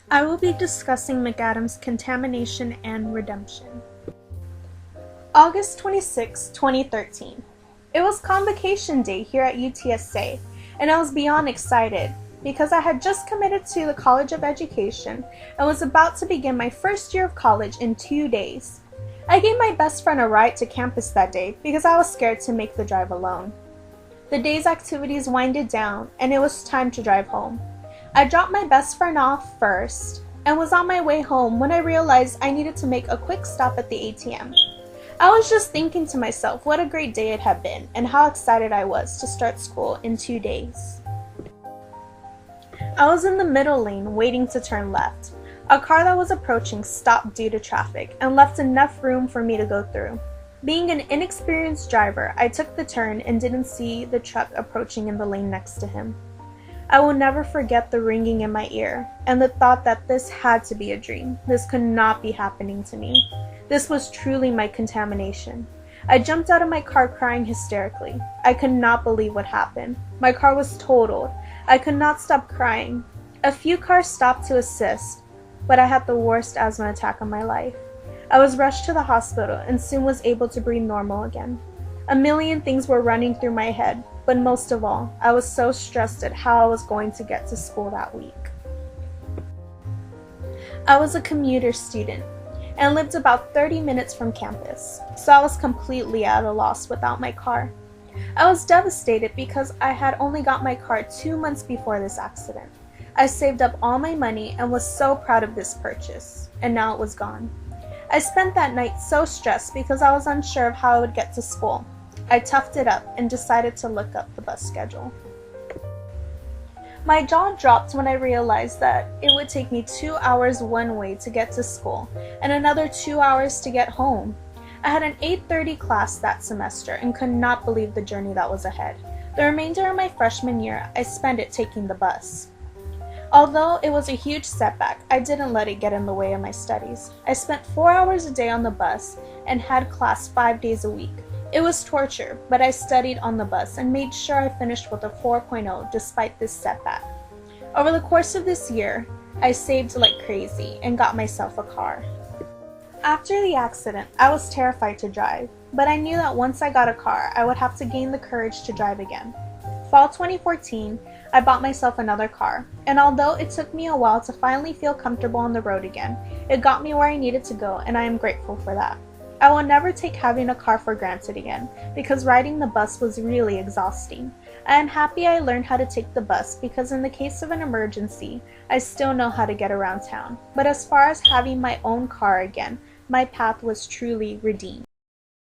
I will be discussing McAdam's Contamination and Redemption. August 26, 2013. It was Convocation Day here at UTSA, and I was beyond excited because I had just committed to the College of Education and was about to begin my first year of college in 2 days. I gave my best friend a ride to campus that day because I was scared to make the drive alone. The day's activities winded down, and it was time to drive home. I dropped my best friend off first and was on my way home when I realized I needed to make a quick stop at the ATM. I was just thinking to myself what a great day it had been and how excited I was to start school in 2 days. I was in the middle lane waiting to turn left. A car that was approaching stopped due to traffic and left enough room for me to go through. Being an inexperienced driver, I took the turn and didn't see the truck approaching in the lane next to him. I will never forget the ringing in my ear and the thought that this had to be a dream. This could not be happening to me. This was truly my contamination. I jumped out of my car crying hysterically. I could not believe what happened. My car was totaled. I could not stop crying. A few cars stopped to assist, but I had the worst asthma attack of my life. I was rushed to the hospital and soon was able to breathe normal again. A million things were running through my head, but most of all, I was so stressed at how I was going to get to school that week. I was a commuter student and lived about 30 minutes from campus, so I was completely at a loss without my car. I was devastated because I had only got my car 2 months before this accident. I saved up all my money and was so proud of this purchase, and now it was gone. I spent that night so stressed because I was unsure of how I would get to school. I toughed it up and decided to look up the bus schedule. My jaw dropped when I realized that it would take me 2 hours one way to get to school and another 2 hours to get home. I had an 8:30 class that semester and could not believe the journey that was ahead. The remainder of my freshman year, I spent it taking the bus. Although it was a huge setback, I didn't let it get in the way of my studies. I spent 4 hours a day on the bus and had class 5 days a week. It was torture, but I studied on the bus and made sure I finished with a 4.0 despite this setback. Over the course of this year, I saved like crazy and got myself a car. After the accident, I was terrified to drive, but I knew that once I got a car, I would have to gain the courage to drive again. Fall 2014, I bought myself another car, and although it took me a while to finally feel comfortable on the road again, it got me where I needed to go, and I am grateful for that. I will never take having a car for granted again, because riding the bus was really exhausting. I am happy I learned how to take the bus because in the case of an emergency, I still know how to get around town. But as far as having my own car again, my path was truly redeemed.